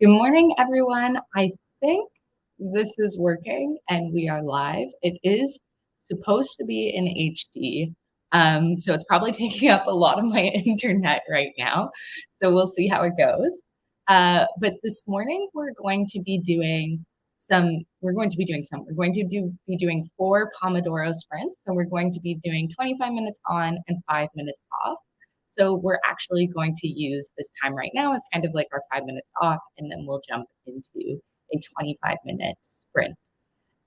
Good morning, everyone. I think this is working and we are live. It is supposed to be in HD, so it's probably taking up a lot of my internet right now. So we'll see how it goes. But this morning we're going to be doing 4 Pomodoro sprints. So we're going to be doing 25 minutes on and 5 minutes off. So we're actually going to use this time right now as kind of like our 5 minutes off, and then we'll jump into a 25-minute sprint.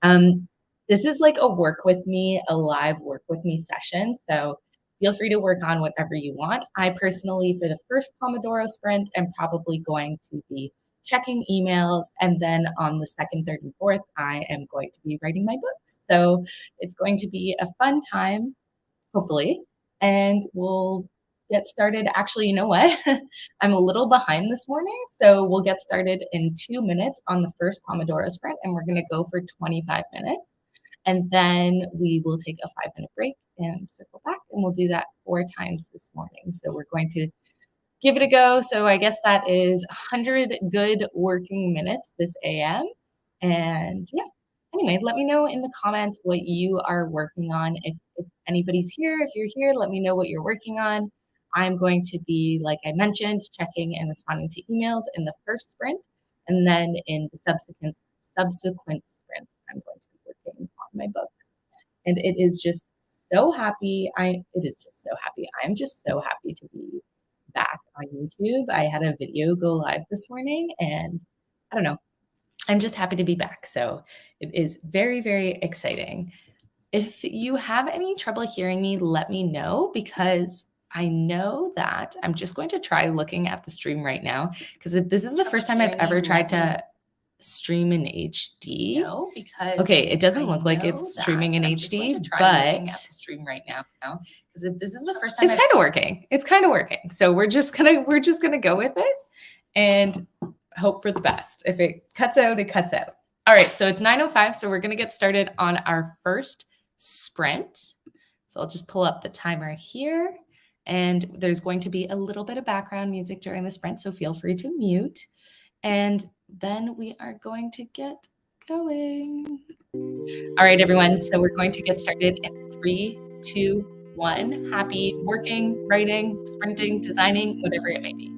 Um, this is like a live work with me session. So feel free to work on whatever you want. I personally, for the first Pomodoro sprint, am probably going to be checking emails. And then on the second, third, and fourth, I am going to be writing my books. So it's going to be a fun time, hopefully. And we'll get started. Actually, you know what? I'm a little behind this morning. So we'll get started in 2 minutes on the first Pomodoro sprint, and we're going to go for 25 minutes. And then we will take a 5-minute break and circle back, and we'll do that 4 times this morning. So we're going to give it a go. So I guess that is 100 good working minutes this AM. And yeah, anyway, let me know in the comments what you are working on. If anybody's here, if you're here, let me know what you're working on. I'm going to be, like I mentioned, checking and responding to emails in the first sprint. And then in the subsequent sprints, I'm going to be working on my books. And it is just so happy. I'm just so happy to be back on YouTube. I had a video go live this morning, and I don't know, I'm just happy to be back. So it is very, very exciting. If you have any trouble hearing me, let me know, because I know that I'm just going to try looking at the stream right now, because this is the first time I've ever tried to stream in HD. No, because okay, it doesn't look like it's streaming in HD, but stream right now, because this is the first time. It's kind of working. It's kind of working. So we're just gonna go with it and hope for the best. If it cuts out, it cuts out. All right, so it's 9:05, so we're gonna get started on our first sprint. So I'll just pull up the timer here, and there's going to be a little bit of background music during the sprint, so feel free to mute. And then we are going to get going. All right, everyone. So we're going to get started in 3, 2, 1. Happy working, writing, sprinting, designing, whatever it may be.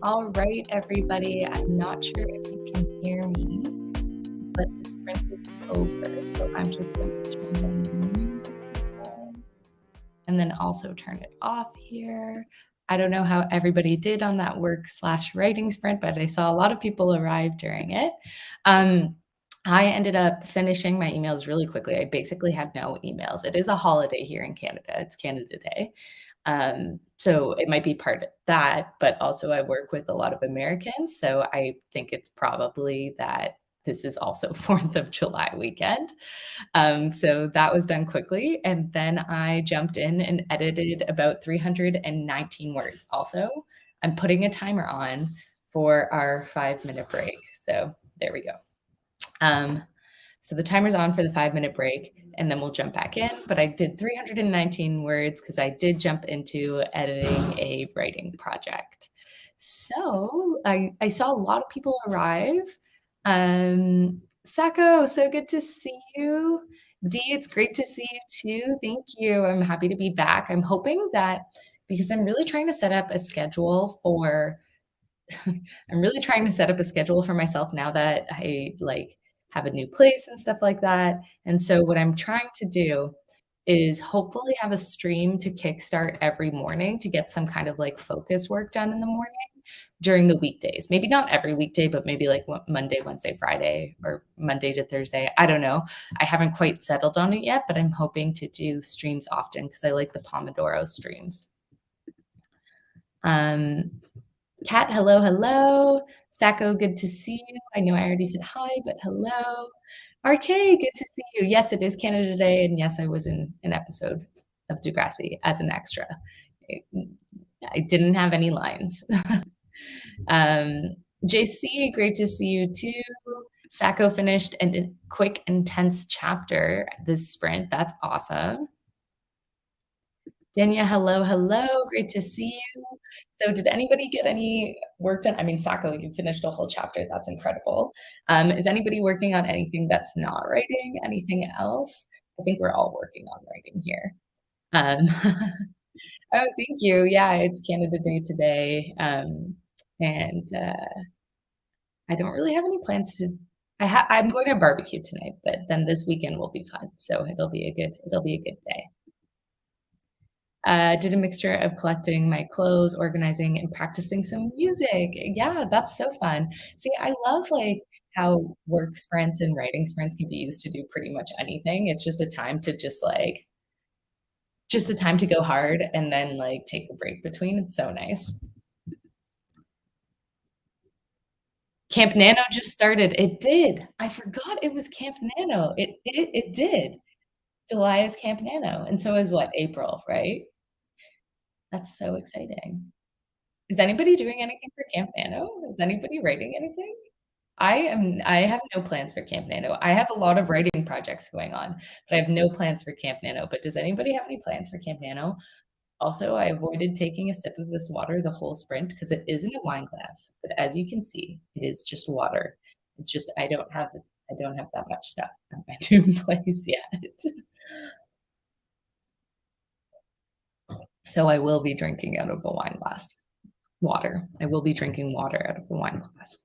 All right, everybody. I'm not sure if you can hear me, but the sprint is over. So I'm just going to turn the music down and then also turn it off here. I don't know how everybody did on that work/writing sprint, but I saw a lot of people arrive during it. Um, I ended up finishing my emails really quickly. I basically had no emails. It is a holiday here in Canada. It's Canada Day. So it might be part of that, but also I work with a lot of Americans, so I think it's probably that this is also 4th of July weekend. So that was done quickly, and then I jumped in and edited about 319 words. Also, I'm putting a timer on for our 5-minute break. So there we go. Um, so the timer's on for the 5-minute break, and then we'll jump back in. But I did 319 words because I did jump into editing a writing project. So I saw a lot of people arrive. Sacco, so good to see you. Dee, it's great to see you too. Thank you. I'm happy to be back. I'm hoping that because I'm really trying to set up a schedule for I'm really trying to set up a schedule for myself now that I, like, have a new place and stuff like that, and so what I'm trying to do is hopefully have a stream to kickstart every morning to get some kind of, like, focus work done in the morning during the weekdays. Maybe not every weekday, but maybe, like, Monday, Wednesday, Friday, or Monday to Thursday. I don't know. I haven't quite settled on it yet, but I'm hoping to do streams often because I like the Pomodoro streams. Um, Kat, hello, hello. Sacco, good to see you. I know I already said hi, but hello. RK, good to see you. Yes, it is Canada Day, and yes, I was in an episode of Degrassi as an extra. I didn't have any lines. JC, great to see you too. Sacco finished a quick, intense chapter this sprint. That's awesome. Dania, hello, hello. Great to see you. So did anybody get any work done? I mean, Sacco, you finished a whole chapter. That's incredible. Is anybody working on anything that's not writing? Anything else? I think we're all working on writing here. Oh, thank you. Yeah, it's Canada Day today. And I don't really have any plans to I'm going to a barbecue tonight, but then this weekend will be fun. So it'll be a good day. Did a mixture of collecting my clothes, organizing, and practicing some music. Yeah, that's so fun. See, I love, like, how work sprints and writing sprints can be used to do pretty much anything. It's just a time to just a time to go hard and then, like, take a break between. It's so nice. Camp Nano just started. It did. I forgot it was Camp Nano. It did. July is Camp Nano, and so is what? April, right? That's so exciting. Is anybody doing anything for Camp Nano? Is anybody writing anything? I have no plans for Camp Nano. I have a lot of writing projects going on, but I have no plans for Camp Nano. But does anybody have any plans for Camp Nano? Also, I avoided taking a sip of this water the whole sprint because it is in a wine glass, but as you can see, it is just water. It's just I don't have that much stuff at my new place yet. So I will be drinking out of a wine glass. Water. I will be drinking water out of a wine glass.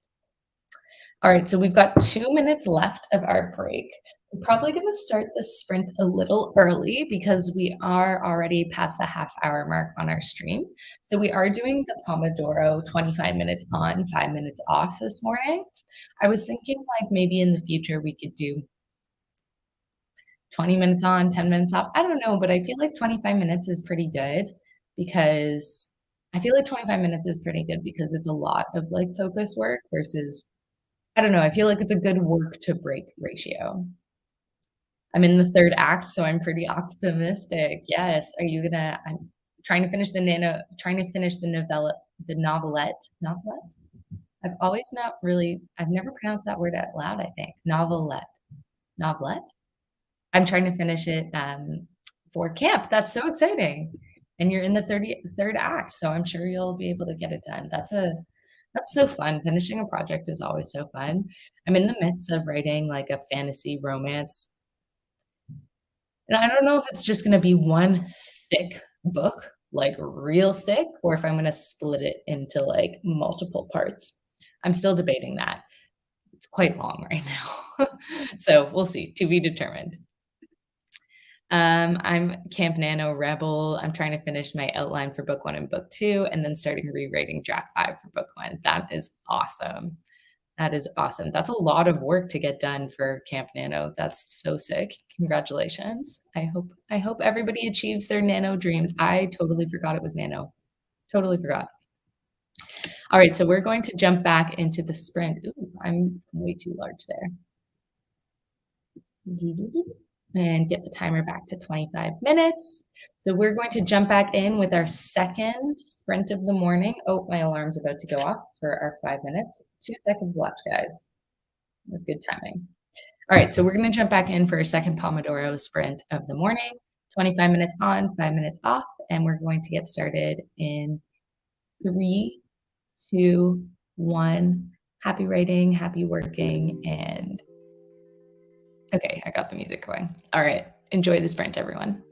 All right, so we've got 2 minutes left of our break. We're probably gonna start the sprint a little early because we are already past the half-hour mark on our stream. So we are doing the Pomodoro 25 minutes on, 5 minutes off this morning. I was thinking, like, maybe in the future we could do 20 minutes on, 10 minutes off. I don't know, but I feel like 25 minutes is pretty good because I feel like 25 minutes is pretty good because it's a lot of, like, focus work versus I don't know, I feel like it's a good work to break ratio. I'm in the 3rd act, so I'm pretty optimistic. Yes. Are you gonna I'm trying to finish the novelette? I've never pronounced that word out loud, I think. Novelette. Novelette? I'm trying to finish it, for camp. That's so exciting. And you're in the 3rd act, so I'm sure you'll be able to get it done. That's so fun. Finishing a project is always so fun. I'm in the midst of writing, like, a fantasy romance, and I don't know if it's just gonna be one thick book like real thick or if I'm gonna split it into like multiple parts. I'm still debating that. It's quite long right now. So we'll see, to be determined. I'm Camp Nano Rebel. I'm trying to finish my outline for book 1 and book 2, and then starting rewriting draft 5 for book 1. That is awesome. That is awesome. That's a lot of work to get done for Camp Nano. That's so sick. Congratulations. I hope everybody achieves their nano dreams. I totally forgot it was nano. Totally forgot. All right, so we're going to jump back into the sprint. Ooh, I'm way too large there. And get the timer back to 25 minutes. So we're going to jump back in with our second sprint of the morning. Oh, my alarm's about to go off for our 5 minutes. 2 seconds left, guys. That was good timing. All right, so we're going to jump back in for our second Pomodoro sprint of the morning. 25 minutes on, 5 minutes off, and we're going to get started in 3, 2, 1. Happy writing, happy working, and okay, I got the music going. All right, enjoy the sprint, everyone.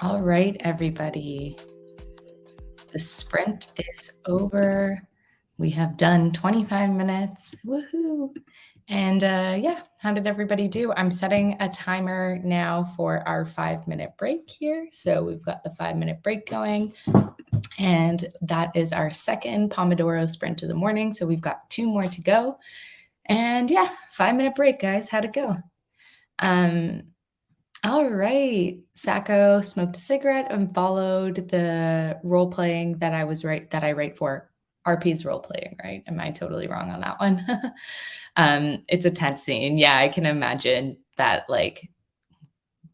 All right, everybody. The sprint is over. We have done 25 minutes. Woohoo! And yeah, how did everybody do? I'm setting a timer now for our 5-minute break here. So we've got the 5-minute break going. And that is our second Pomodoro sprint of the morning. So we've got 2 more to go. And yeah, 5-minute break, guys. How'd it go? All right. Sacco smoked a cigarette and followed the role playing that I write for RP's role playing, right? Am I totally wrong on that one? It's a tense scene. Yeah, I can imagine that like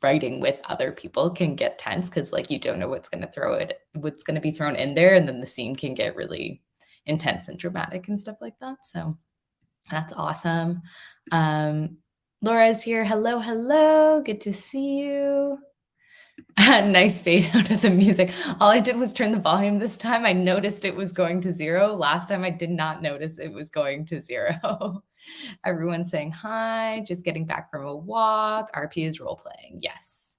writing with other people can get tense because like you don't know what's gonna be thrown in there, and then the scene can get really intense and dramatic and stuff like that. So that's awesome. Laura's here. Hello, hello. Good to see you. Nice fade out of the music. All I did was turn the volume this time. I noticed it was going to 0. Last time I did not notice it was going to 0. Everyone's saying hi, just getting back from a walk. RP is role playing. Yes.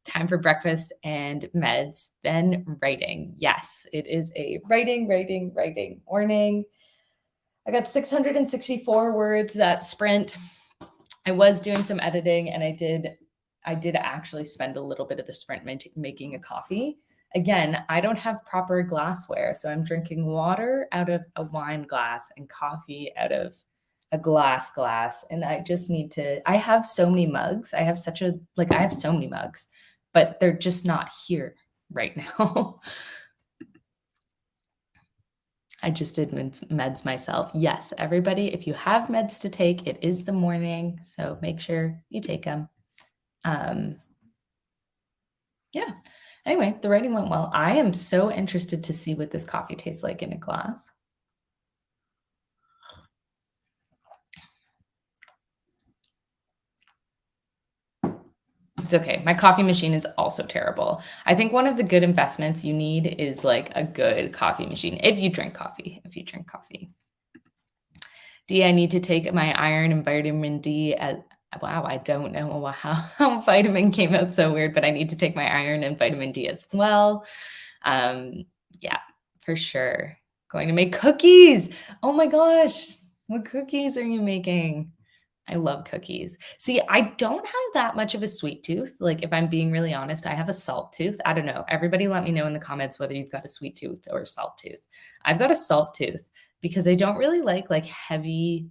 Time for breakfast and meds, then writing. Yes, it is a writing morning. I got 664 words that sprint. I was doing some editing, and I did actually spend a little bit of the sprint making a coffee. Again, I don't have proper glassware, so I'm drinking water out of a wine glass and coffee out of a glass. And I just need to, I have so many mugs. I have so many mugs, but they're just not here right now. I just did meds myself. Yes, everybody, if you have meds to take, it is the morning, so make sure you take them. Yeah. Anyway, the writing went well. I am so interested to see what this coffee tastes like in a glass. It's okay. My coffee machine is also terrible. I think one of the good investments you need is like a good coffee machine if you drink coffee. D, I need to take my iron and vitamin D wow, I don't know how vitamin came out so weird, but I need to take my iron and vitamin D as well. Yeah, for sure. Going to make cookies. Oh my gosh. What cookies are you making? I love cookies. See, I don't have that much of a sweet tooth. Like, if I'm being really honest, I have a salt tooth. I don't know. Everybody let me know in the comments whether you've got a sweet tooth or a salt tooth. I've got a salt tooth because I don't really like heavy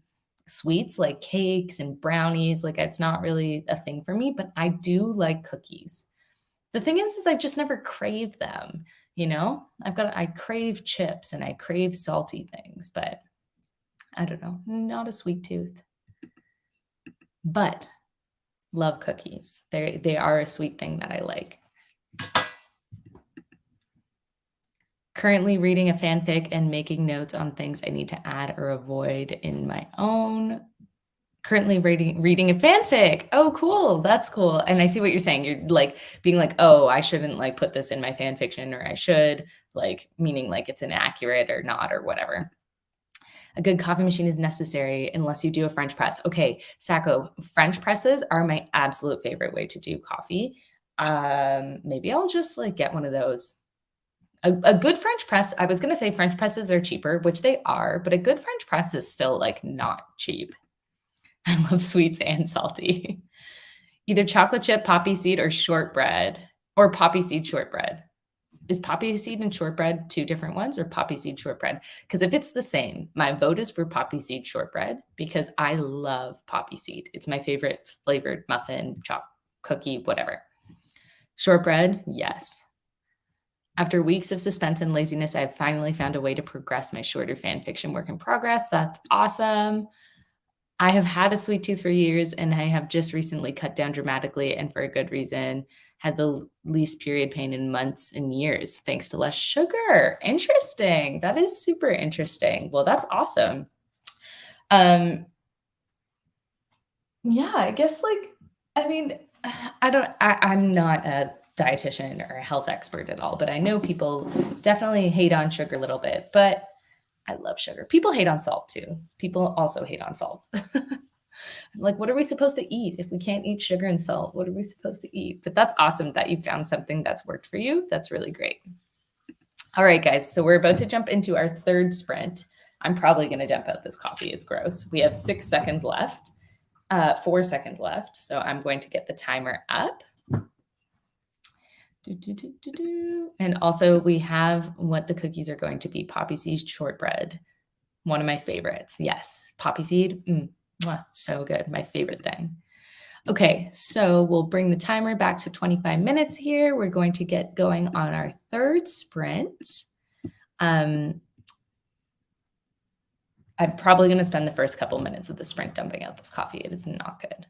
sweets like cakes and brownies. Like, it's not really a thing for me, but I do like cookies. The thing is I just never crave them, you know? I crave chips and I crave salty things, but I don't know, not a sweet tooth. But love cookies. They are a sweet thing that I like. Currently reading a fanfic and making notes on things I need to add or avoid in my own. Currently reading a fanfic. Oh, cool. That's cool. And I see what you're saying. You're like being like, oh, I shouldn't like put this in my fan fiction, or I should, like, meaning like it's inaccurate or not or whatever. A good coffee machine is necessary unless you do a French press. Okay, Sacco, French presses are my absolute favorite way to do coffee. Maybe I'll just like get one of those. A good French press, I was going to say French presses are cheaper, which they are, but a good French press is still like not cheap. I love sweets and salty. Either chocolate chip, poppy seed, or shortbread, or poppy seed shortbread. Is poppy seed and shortbread 2 different ones, or poppy seed shortbread? Because if it's the same, my vote is for poppy seed shortbread because I love poppy seed. It's my favorite flavored muffin, cookie, whatever. Shortbread, yes. After weeks of suspense and laziness, I've finally found a way to progress my shorter fan fiction work in progress. That's awesome. I have had a sweet tooth for years, and I have just recently cut down dramatically and for a good reason. Had the least period pain in months and years, thanks to less sugar. Interesting. That is super interesting. Well, that's awesome. Yeah, I guess like, I mean, I'm not a dietitian or a health expert at all, but I know people definitely hate on sugar a little bit, but I love sugar. People hate on salt too. People also hate on salt. I'm like, what are we supposed to eat if we can't eat sugar and salt? What are we supposed to eat? But that's awesome that you found something that's worked for you. That's really great. All right, guys. So we're about to jump into our third sprint. I'm probably going to dump out this coffee. It's gross. We have 6 seconds left, 4 seconds left. So I'm going to get the timer up. And also we have what the cookies are going to be. Poppy seed shortbread. One of my favorites. Yes. Poppy seed. So good. My favorite thing. Okay. So we'll bring the timer back to 25 minutes here. We're going to get going on our third sprint. I'm probably going to spend the first couple minutes of the sprint dumping out this coffee. It is not good.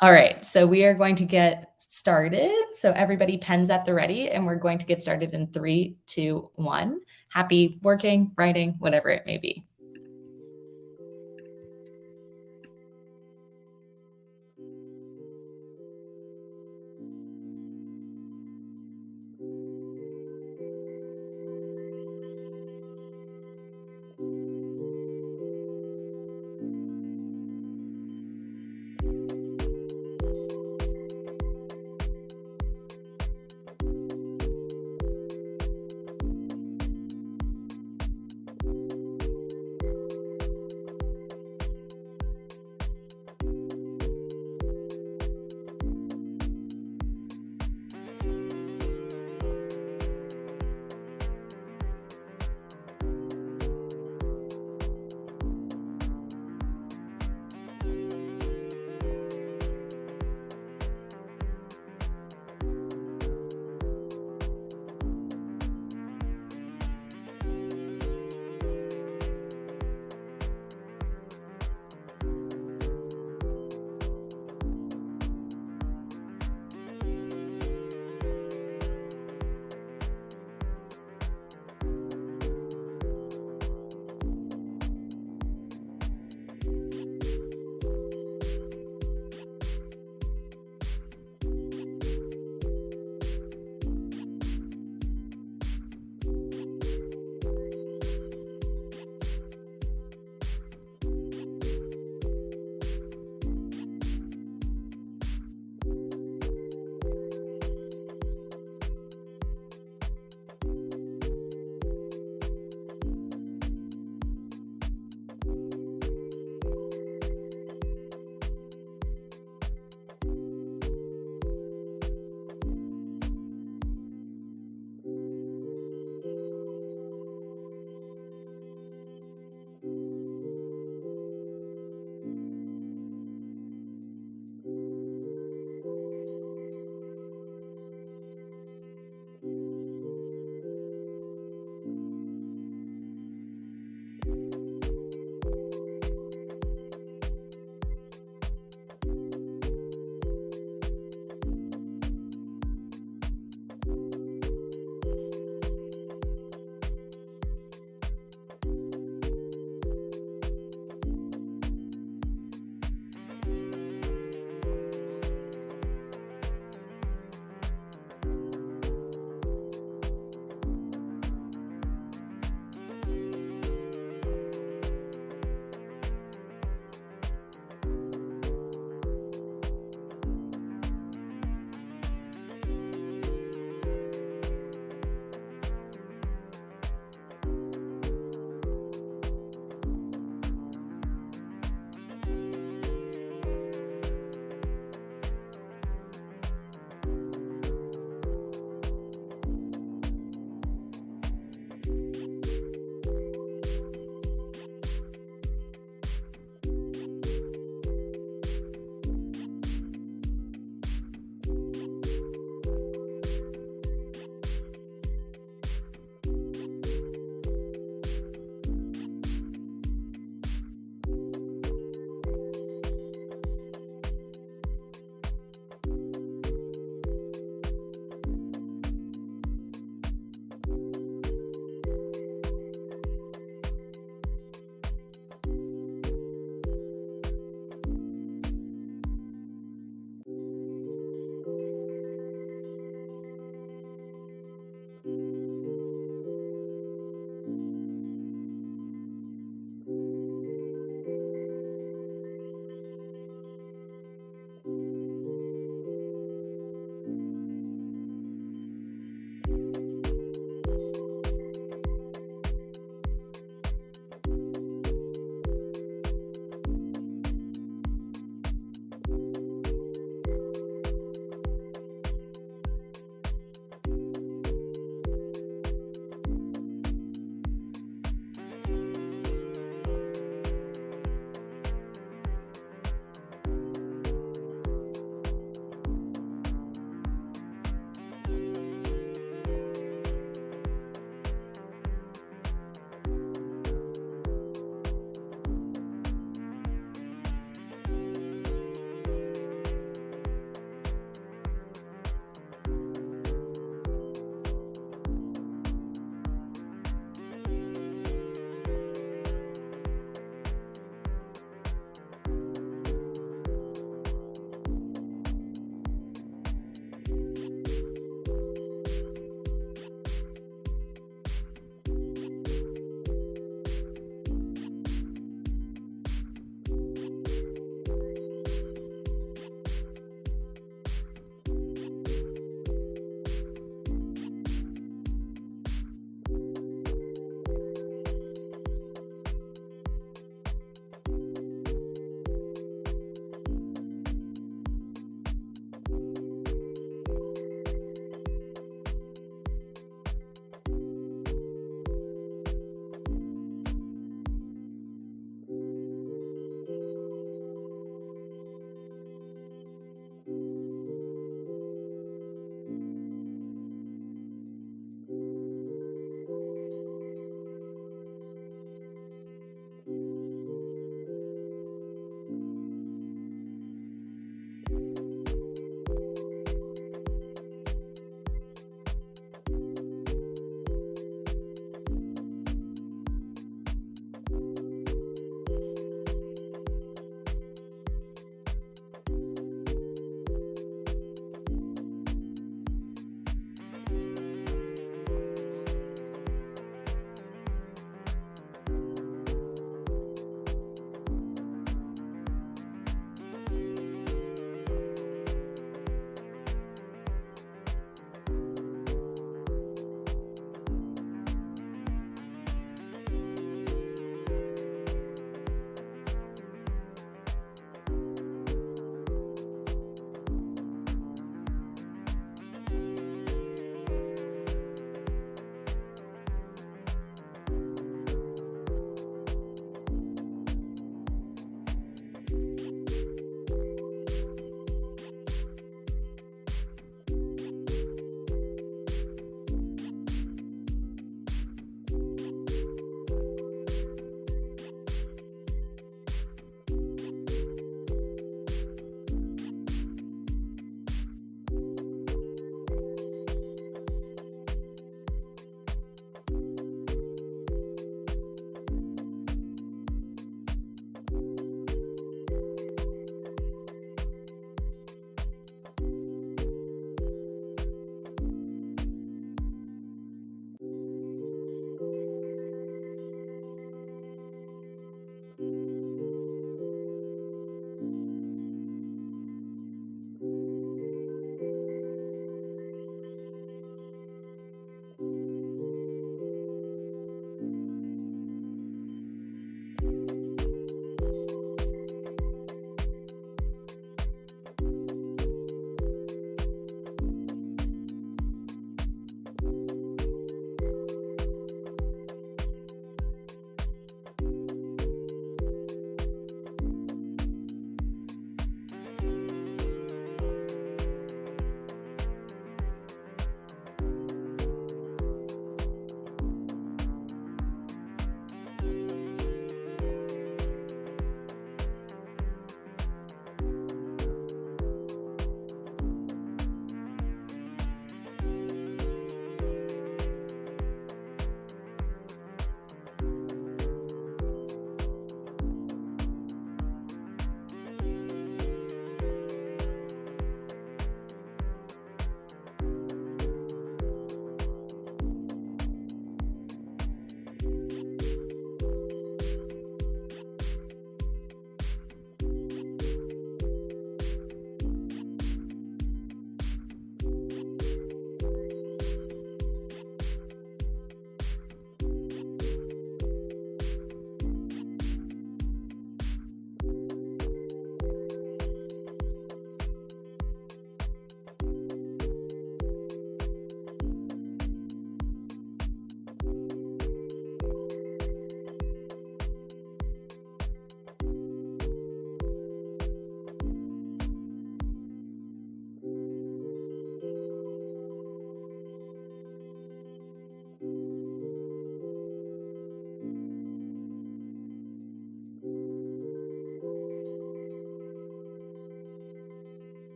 All right, so we are going to get started. So everybody pens at the ready, and we're going to get started in 3, 2, 1. Happy working, writing, whatever it may be.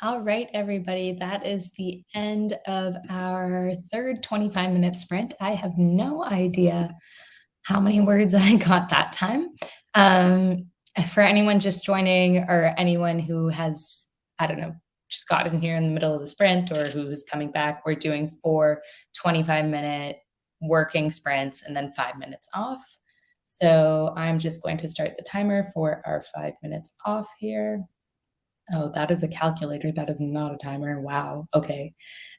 All right, everybody, that is the end of our third 25-minute sprint. I have no idea how many words I got that time. For anyone just joining or anyone who has, I don't know, just gotten here in the middle of the sprint or who is coming back, we're doing 4 25-minute working sprints and then 5 minutes off. So I'm just going to start the timer for our 5 minutes off here. Oh, that is a calculator. That is not a timer. Wow. Okay.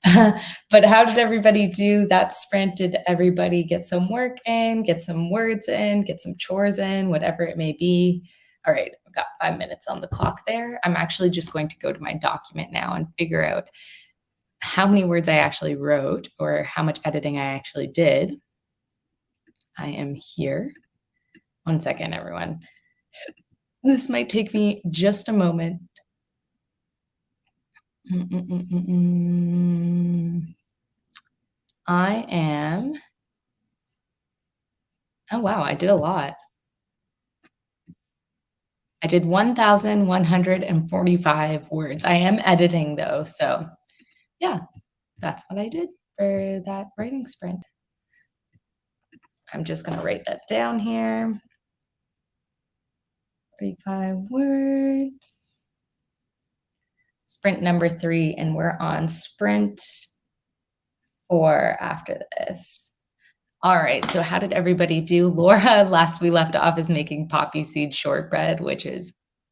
But how did everybody do that sprint? Did everybody get some work in, get some words in, get some chores in, whatever it may be? All right, I've got 5 minutes on the clock there. I'm actually just going to go to my document now and figure out how many words I actually wrote or how much editing I actually did. I am here. 1 second, everyone. This might take me just a moment. I am. Oh, wow, I did a lot. I did 1,145 words. I am editing though, so yeah, that's what I did for that writing sprint. I'm just gonna write that down here. 45 words. Sprint number 3, and we're on sprint 4 after this. All right, so how did everybody do? Laura, last we left off, is making poppy seed shortbread, which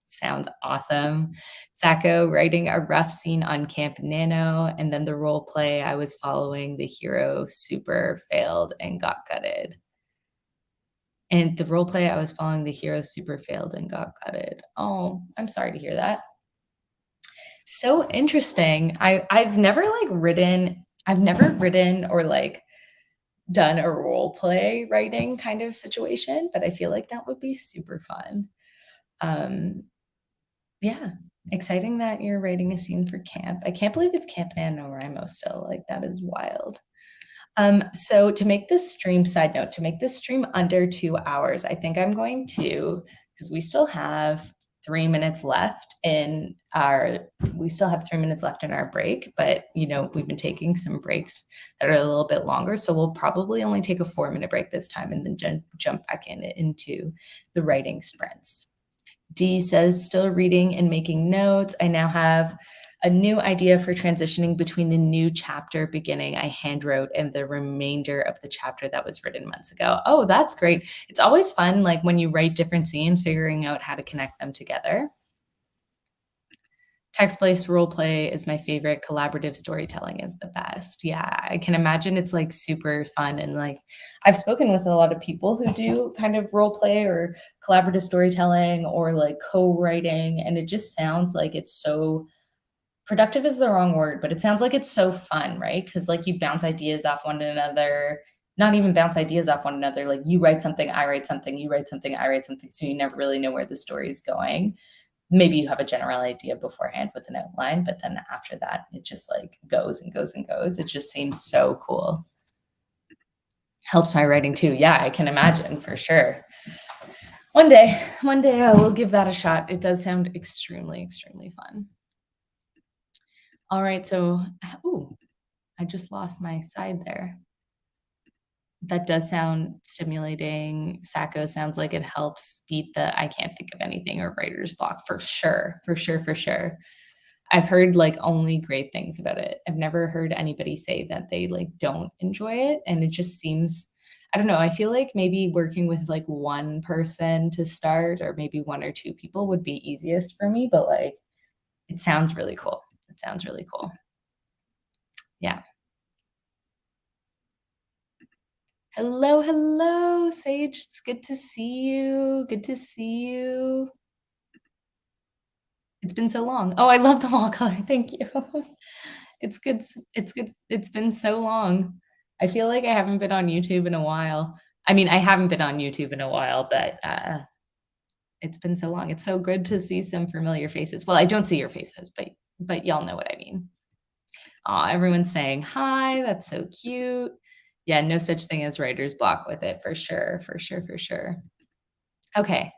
sounds awesome. Sacco writing a rough scene on Camp Nano, and then the role play I was following the hero super failed and got gutted. And the role play I was following the hero super failed and got gutted. Oh, I'm sorry to hear that. So interesting. I've never written or done a role play writing kind of situation, but I feel like that would be super fun. Yeah, exciting that you're writing a scene for camp. I can't believe it's Camp NaNoWriMo still. Like, that is wild. So to make this stream, side note, to make this stream under 2 hours, I think I'm going to, because we still have 3 minutes left in our break, but we've been taking some breaks that are a little bit longer. So we'll probably only take a 4-minute break this time and then jump back into the writing sprints. D says, still reading and making notes. I now have a new idea for transitioning between the new chapter beginning I hand wrote and the remainder of the chapter that was written months ago. Oh, that's great. It's always fun, like when you write different scenes, figuring out how to connect them together. Text-based role play is my favorite. Collaborative storytelling is the best. Yeah, I can imagine it's like super fun. And like, I've spoken with a lot of people who do kind of role play or collaborative storytelling or like co-writing. And it just sounds like it's so productive is the wrong word, but it sounds like it's so fun, right? Because like you bounce ideas off one another, not even bounce ideas off one another. Like you write something, I write something, you write something, I write something. So you never really know where the story is going. Maybe you have a general idea beforehand with an outline, but then after that, it just like goes and goes and goes. It just seems so cool. Helps my writing too. Yeah, I can imagine for sure. One day I will give that a shot. It does sound extremely, extremely fun. All right, so, ooh, I just lost my side there. That does sound stimulating. Sacco sounds like it helps beat the I can't think of anything or writer's block for sure, for sure, for sure. I've heard like only great things about it. I've never heard anybody say that they like don't enjoy it. And it just seems, I don't know, I feel like maybe working with like one person to start or maybe 1 or 2 people would be easiest for me, but like it sounds really cool. It sounds really cool. Yeah. Hello, hello, Sage. It's good to see you. Good to see you. It's been so long. Oh, I love the wall color. Thank you. It's good. It's good. It's been so long. I feel like I haven't been on YouTube in a while. I mean, I haven't been on YouTube in a while, but it's been so long. It's so good to see some familiar faces. Well, I don't see your faces, but y'all know what I mean. Aw, everyone's saying hi. That's so cute. Yeah, no such thing as writer's block with it, for sure, for sure, for sure. Okay,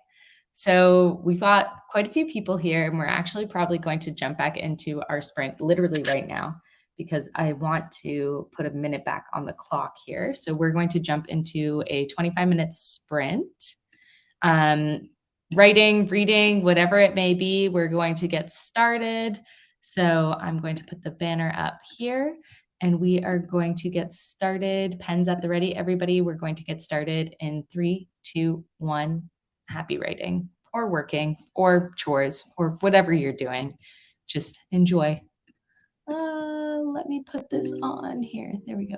So we got quite a few people here, and we're actually probably going to jump back into our sprint literally right now because I want to put a minute back on the clock here. So we're going to jump into a 25-minute sprint. Um, Writing, reading, whatever it may be, we're going to get started. So I'm going to put the banner up here and we are going to get started. Pens at the ready, everybody. We're going to get started in 3, 2, 1. Happy writing or working or chores or whatever you're doing. Just enjoy. Let me put this on here. There we go.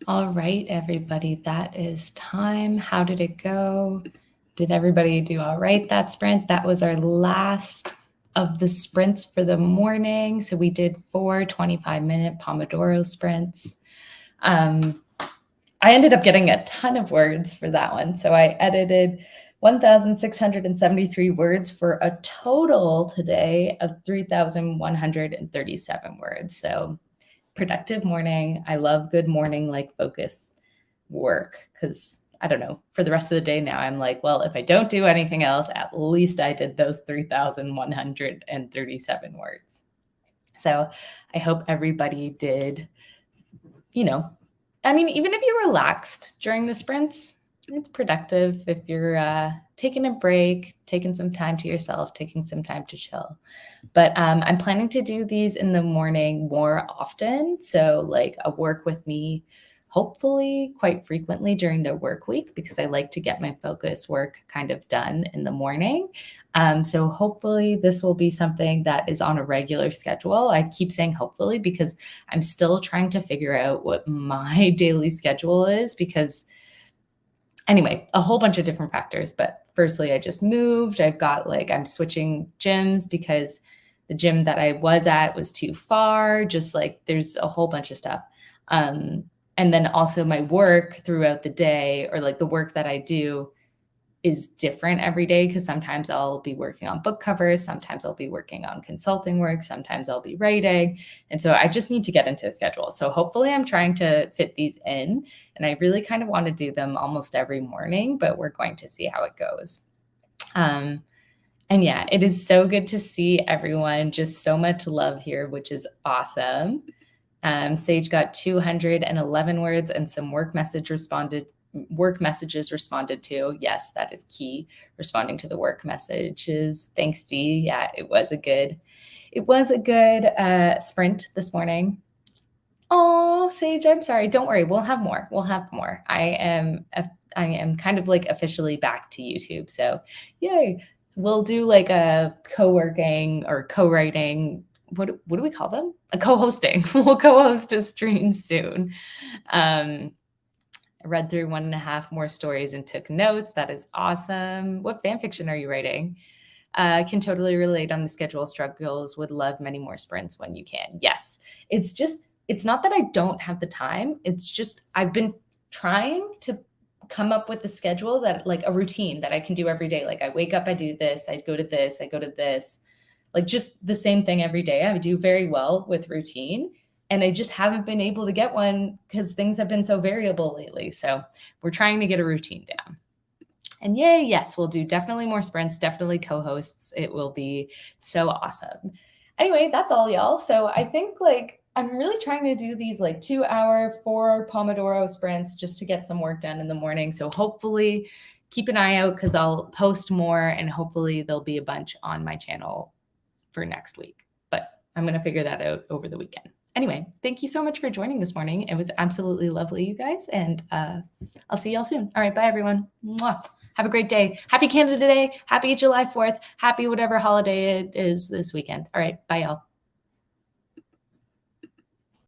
All right, everybody, that is time. How did it go? Did everybody do all right that sprint? That was our last of the sprints for the morning. So we did 4 25-minute Pomodoro sprints. I ended up getting a ton of words for that one. So I edited 1,673 words for a total today of 3,137 words. So productive morning. I love good morning, like focus work because I don't know, for the rest of the day now, I'm like, well, if I don't do anything else, at least I did those 3,137 words. So I hope everybody did, I mean, even if you're relaxed during the sprints, it's productive if you're taking a break, taking some time to yourself, taking some time to chill. But I'm planning to do these in the morning more often. So like a work with me, hopefully quite frequently during the work week, because I like to get my focus work kind of done in the morning. So hopefully this will be something that is on a regular schedule. I keep saying hopefully because I'm still trying to figure out what my daily schedule is because anyway, a whole bunch of different factors. But firstly, I just moved. I'm switching gyms because the gym that I was at was too far. Just like there's a whole bunch of stuff. And then also my work throughout the day or like the work that I do is different every day because sometimes I'll be working on book covers, sometimes I'll be working on consulting work, sometimes I'll be writing. And so I just need to get into a schedule. So hopefully I'm trying to fit these in and I really kind of want to do them almost every morning, but we're going to see how it goes. And yeah, it is so good to see everyone. Just so much love here, which is awesome. Sage got 211 words and some work messages responded to. Yes, that is key. Responding to the work messages. Thanks, Dee. Yeah, it was a good sprint this morning. Oh, Sage, I'm sorry. Don't worry. We'll have more. I am kind of like officially back to YouTube. So yay. We'll do like a co-working or co-writing. What do we call them? A co-hosting. We'll co-host a stream soon. I read through 1.5 more stories and took notes. That is awesome. What fan fiction are you writing? Can totally relate on the schedule struggles. Would love many more sprints when you can. Yes. It's not that I don't have the time. It's just I've been trying to come up with a schedule that like a routine that I can do every day. Like I wake up, I do this, I go to this, I go to this. Like just the same thing every day. I do very well with routine. And I just haven't been able to get one because things have been so variable lately. So we're trying to get a routine down. And yay, yes, we'll do definitely more sprints, definitely co-hosts. It will be so awesome. Anyway, that's all, y'all. So I think like I'm really trying to do these like 2-hour, 4 Pomodoro sprints just to get some work done in the morning. So hopefully keep an eye out because I'll post more and hopefully there'll be a bunch on my channel for next week. But I'm going to figure that out over the weekend. Anyway, thank you so much for joining this morning. It was absolutely lovely, you guys. And I'll see y'all soon. All right. Bye, everyone. Mwah. Have a great day. Happy Canada Day. Happy July 4th. Happy whatever holiday it is this weekend. All right. Bye, y'all.